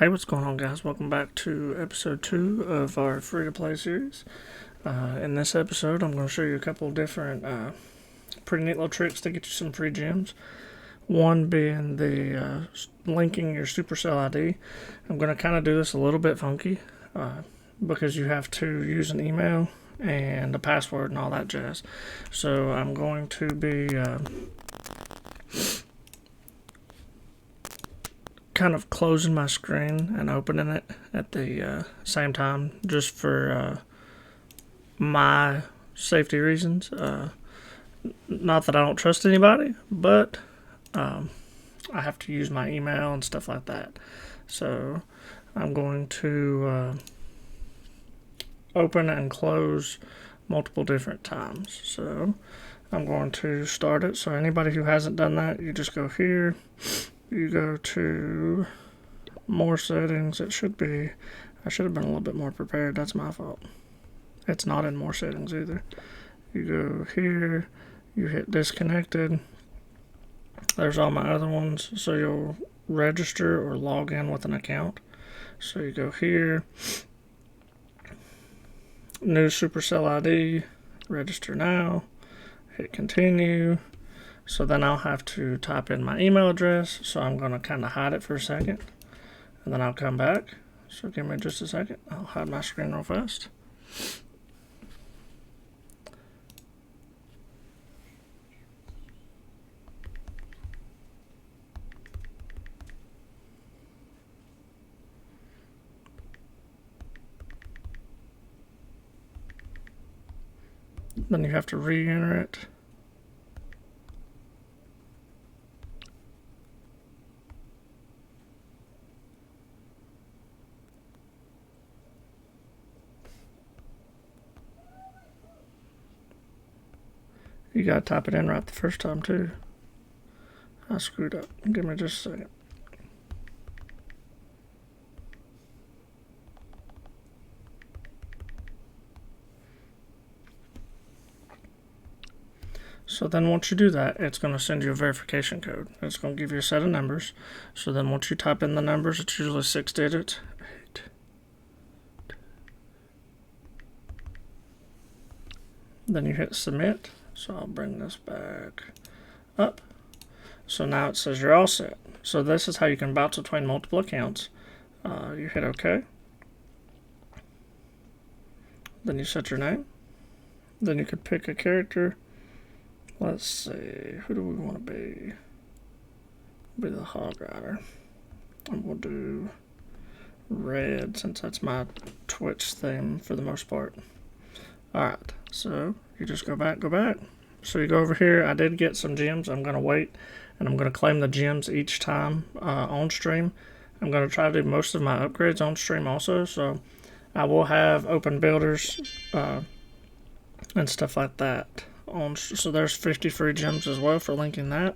Hey, what's going on, guys? Welcome back to episode 2 of our free-to-play series. In this episode, I'm going to show you a couple of different pretty neat little tricks to get you some free gems. One being the linking your Supercell ID. I'm going to kind of do this a little bit funky because you have to use an email and a password and all that jazz. So I'm going to be kind of closing my screen and opening it at the same time, just for my safety reasons. Not that I don't trust anybody, but I have to use my email and stuff like that. So I'm going to open and close multiple different times. So I'm going to start it. So anybody who hasn't done that, you just go here. You go to more settings. It should be, I should have been a little bit more prepared. That's my fault. It's not in more settings either. You go here, you hit disconnected. There's all my other ones. So you'll register or log in with an account. So you go here, new Supercell ID, register now, hit continue. So then I'll have to type in my email address. So I'm going to kind of hide it for a second. And then I'll come back. So give me just a second. I'll hide my screen real fast. Then you have to re-enter it. You gotta type it in right the first time too. I screwed up. Give me just a second. So then once you do that, it's going to send you a verification code. It's going to give you a set of numbers. So then once you type in the numbers, it's usually 6 digits. 8. Then you hit submit. So I'll bring this back up. So now it says you're all set. So this is how you can bounce between multiple accounts. You hit OK. Then you set your name. Then you could pick a character. Let's see, who do we want to be? Be the Hog Rider. And we'll do red, since that's my Twitch theme for the most part. Alright, so you just go back. So you go over here. I did get some gems. I'm going to wait, and I'm going to claim the gems each time on stream. I'm going to try to do most of my upgrades on stream also, so I will have open builders and stuff like that. So there's 50 free gems as well for linking that.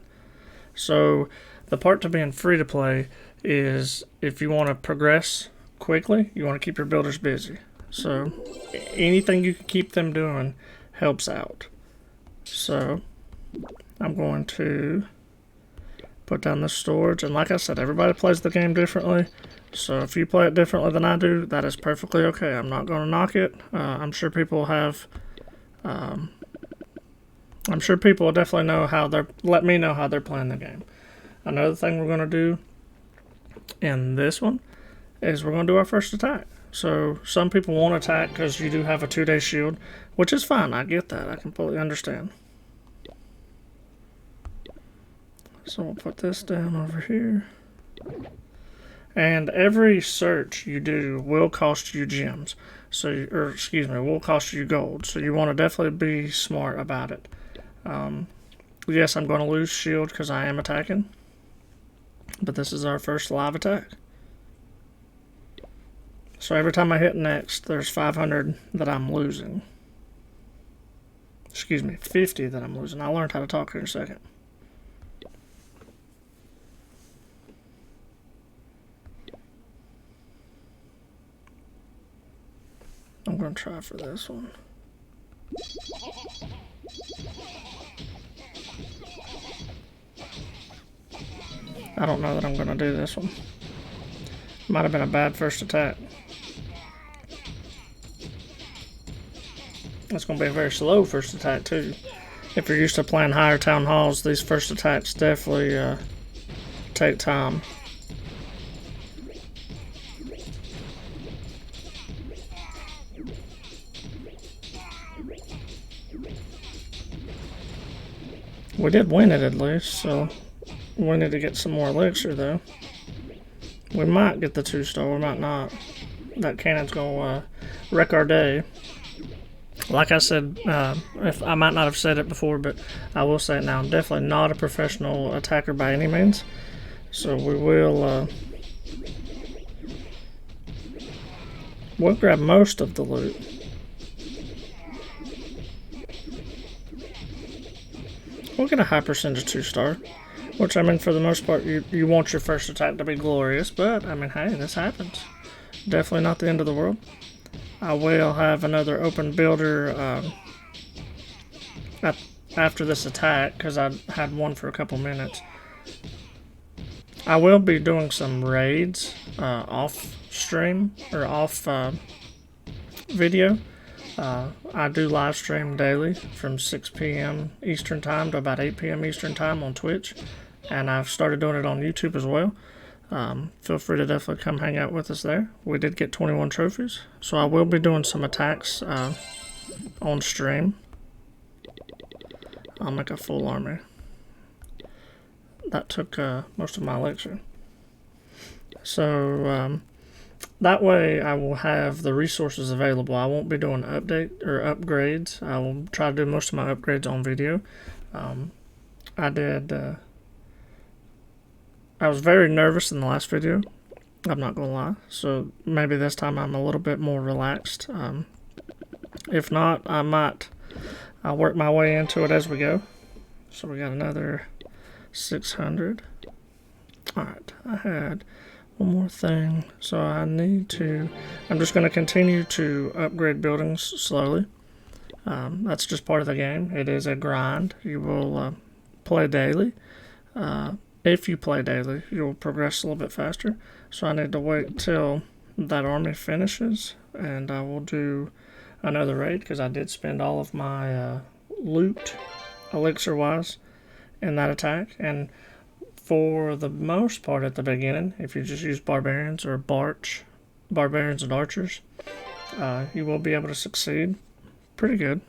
So the part to being free to play is if you want to progress quickly, you want to keep your builders busy. So anything you can keep them doing helps out. So I'm going to put down the storage, and like I said, everybody plays the game differently. So if you play it differently than I do, that is perfectly okay. I'm not going to knock it. I'm sure people have I'm sure people will definitely know how let me know how they're playing the game. Another thing we're going to do in this one is we're going to do our first attack. So some people won't attack because you do have a 2-day shield, which is fine. I get that. I completely understand. So we'll put this down over here. And every search you do will cost you gems. So, or excuse me, will cost you gold. So you want to definitely be smart about it. Yes, I'm going to lose shield because I am attacking. But this is our first live attack. So every time I hit next, there's 500 that I'm losing. Excuse me, 50 that I'm losing. I learned how to talk here in a second. I'm going to try for this one. I don't know that I'm going to do this one. Might have been a bad first attack. It's going to be a very slow first attack too. If you're used to playing higher town halls, these first attacks definitely take time. We did win it at least, so we need to get some more elixir though. We might get the 2-star, we might not. That cannon's gonna wreck our day. Like I said, if I might not have said it before, but I will say it now. I'm definitely not a professional attacker by any means. So we will we'll grab most of the loot. We'll get a high percentage 2-star. Which, I mean, for the most part, you want your first attack to be glorious, but, I mean, hey, this happens. Definitely not the end of the world. I will have another open builder after this attack, because I had one for a couple minutes. I will be doing some raids off stream, or off video. I do live stream daily from 6 p.m. Eastern Time to about 8 p.m. Eastern Time on Twitch. And I've started doing it on YouTube as well. Feel free to definitely come hang out with us there. We did get 21 trophies. So I will be doing some attacks on stream. I'll make a full army. That took most of my elixir. So that way I will have the resources available. I won't be doing update or upgrades. I will try to do most of my upgrades on video. I was very nervous in the last video, I'm not going to lie, so maybe this time I'm a little bit more relaxed. If not, I'll work my way into it as we go. So we got another 600. Alright, I had one more thing, so I'm just going to continue to upgrade buildings slowly. That's just part of the game. It is a grind. You will play daily. If you play daily, you'll progress a little bit faster. So I need to wait till that army finishes, and I will do another raid, because I did spend all of my loot, elixir-wise, in that attack. And for the most part at the beginning, if you just use barbarians or barbarians and archers, you will be able to succeed pretty good.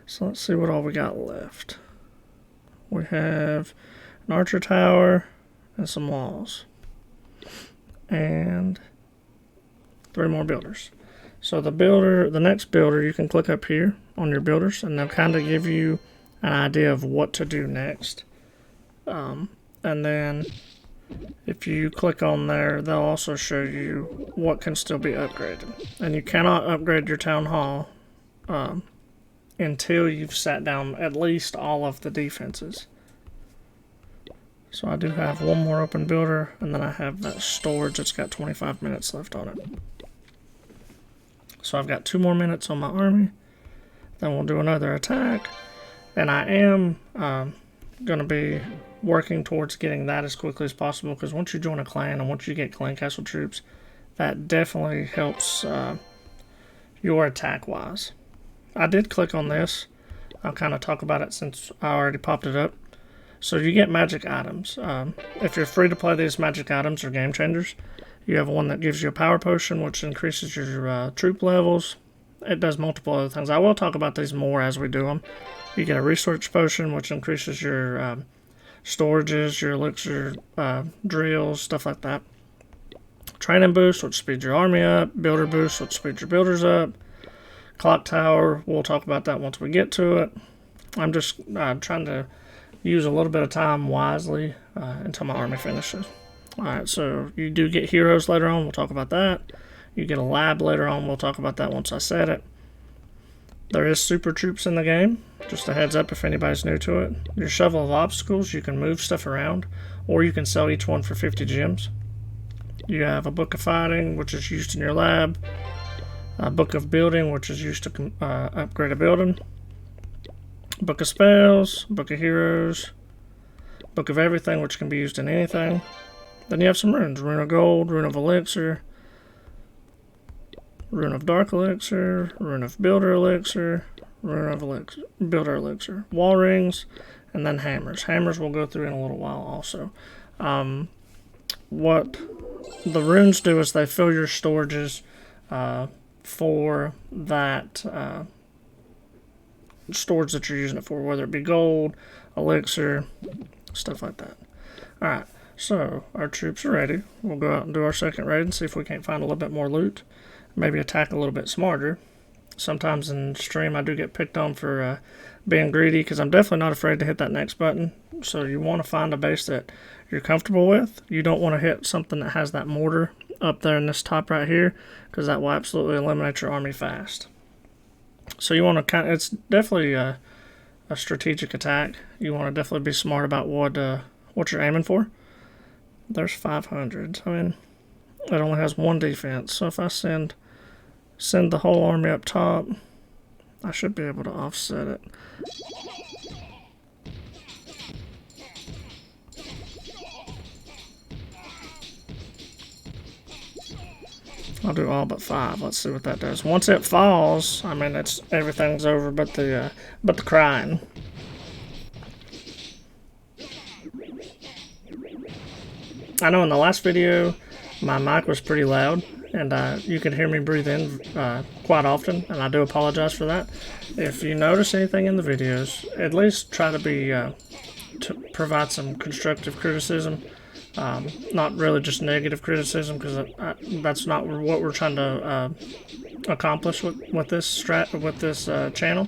So let's see what all we got left. We have an archer tower and some walls. And 3 more builders. So the next builder, you can click up here on your builders, and they'll kind of give you an idea of what to do next. And then if you click on there, they'll also show you what can still be upgraded. And you cannot upgrade your town hall until you've sat down at least all of the defenses. So I do have one more open builder, and then I have that storage that's got 25 minutes left on it. So I've got 2 more minutes on my army, then we'll do another attack, and I am going to be working towards getting that as quickly as possible, because once you join a clan and once you get clan castle troops, that definitely helps your attack-wise. I did click on this. I'll kind of talk about it since I already popped it up. So you get magic items. If you're free to play these magic items or game changers, you have one that gives you a power potion, which increases your troop levels. It does multiple other things. I will talk about these more as we do them. You get a research potion, which increases your storages, your elixir drills, stuff like that. Training boost, which speeds your army up. Builder boost, which speeds your builders up. Clock tower, we'll talk about that once we get to it. I'm just trying to use a little bit of time wisely until my army finishes. Alright, so you do get heroes later on, we'll talk about that. You get a lab later on, we'll talk about that once I set it. There is super troops in the game, just a heads up if anybody's new to it. Your shovel of obstacles, you can move stuff around, or you can sell each one for 50 gems. You have a book of fighting, which is used in your lab. A book of building, which is used to upgrade a building. Book of spells, book of heroes, book of everything, which can be used in anything. Then you have some runes. Rune of Gold, Rune of Elixir, Rune of Dark Elixir, Rune of Builder Elixir, Rune of Elixir, Builder Elixir, Wall Rings, and then Hammers. Hammers we'll go through in a little while also. What the runes do is they fill your storages for that storage that you're using it for, whether it be gold, elixir, stuff like that. Alright, so our troops are ready. We'll go out and do our second raid and see if we can't find a little bit more loot. Maybe attack a little bit smarter. Sometimes in stream I do get picked on for being greedy, because I'm definitely not afraid to hit that next button. So you want to find a base that you're comfortable with. You don't want to hit something that has that mortar up there in this top right here, because that will absolutely eliminate your army fast. So you want to it's definitely a strategic attack. You want to definitely be smart about what you're aiming for. There's 500. I mean, it only has one defense, so if I send the whole army up top, I should be able to offset it. I'll do all but 5. Let's see what that does. Once it falls, I mean, everything's over but the crying. I know in the last video my mic was pretty loud, and you could hear me breathe in quite often, and I do apologize for that. If you notice anything in the videos, at least try to be to provide some constructive criticism. Not really just negative criticism, because that's not what we're trying to accomplish with this channel.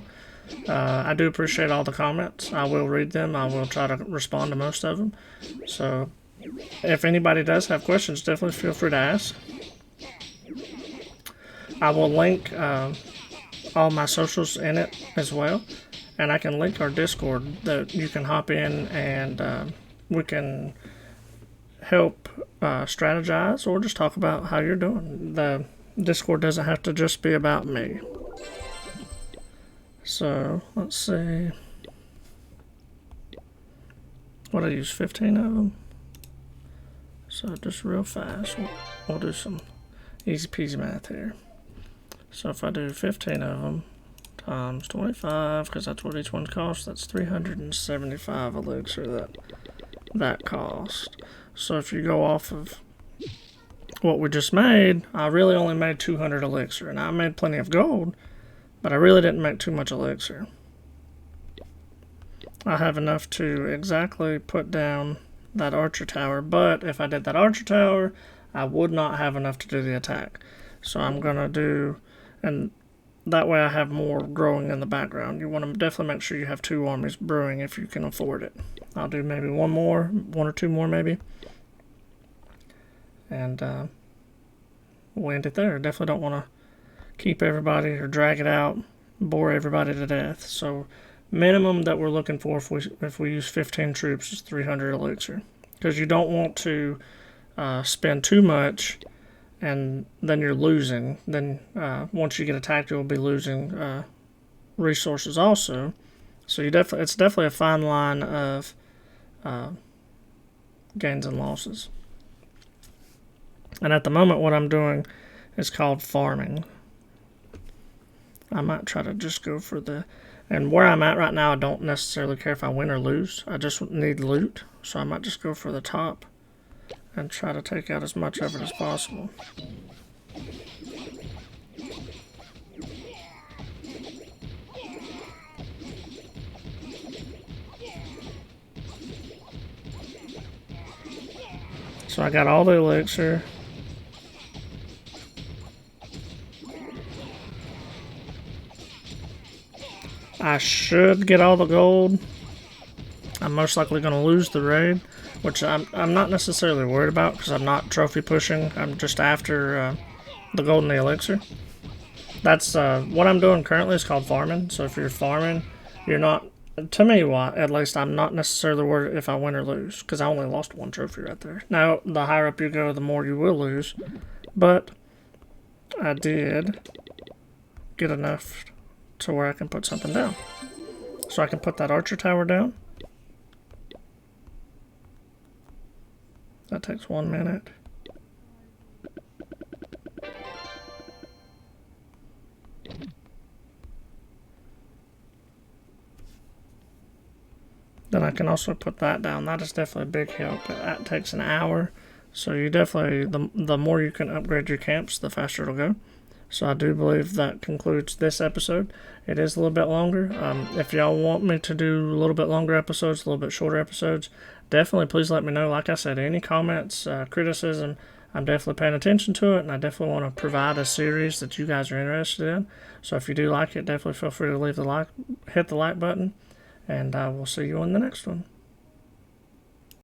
I do appreciate all the comments. I will read them. I will try to respond to most of them. So if anybody does have questions, definitely feel free to ask. I will link all my socials in it as well, and I can link our Discord that you can hop in and we can help strategize or just talk about how you're doing. The Discord doesn't have to just be about me. So let's see. What I use 15 of them. So just real fast, we'll do some easy peasy math here. So if I do 15 of them times 25, because that's what each one costs, that's 375 elixir that cost. So if you go off of what we just made, I really only made 200 elixir, and I made plenty of gold, but I really didn't make too much elixir. I have enough to exactly put down that archer tower, but if I did that archer tower, I would not have enough to do the attack. So I'm gonna do, and that way I have more growing in the background. You want to definitely make sure you have 2 armies brewing if you can afford it. I'll do maybe 1 or 2 more maybe. And we'll end it there. Definitely don't want to keep everybody or drag it out, bore everybody to death. So minimum that we're looking for if we use 15 troops is 300 elixir. Because you don't want to spend too much and then you're losing. Then once you get attacked, you'll be losing resources also. So it's definitely a fine line of gains and losses. And at the moment, what I'm doing is called farming. I might try to just go for and where I'm at right now, I don't necessarily care if I win or lose. I just need loot, so I might just go for the top and try to take out as much of it as possible. So I got all the elixir. I should get all the gold. I'm most likely going to lose the raid, which I'm not necessarily worried about because I'm not trophy pushing. I'm just after the gold and the elixir. That's what I'm doing currently is called farming. So if you're farming, you're not, to me, at least I'm not necessarily worried if I win or lose, because I only lost 1 trophy right there. Now, the higher up you go, the more you will lose, but I did get enough to where I can put something down. So I can put that archer tower down. That takes 1 minute. Then I can also put that down. That is definitely a big help, but that takes an hour. So you definitely, the more you can upgrade your camps, the faster it'll go. So I do believe that concludes this episode. It is a little bit longer. If y'all want me to do a little bit longer episodes, a little bit shorter episodes, definitely please let me know. Like I said, any comments, criticism, I'm definitely paying attention to it, and I definitely want to provide a series that you guys are interested in. So if you do like it, definitely feel free to leave the like, hit the like button, and I will see you on the next one.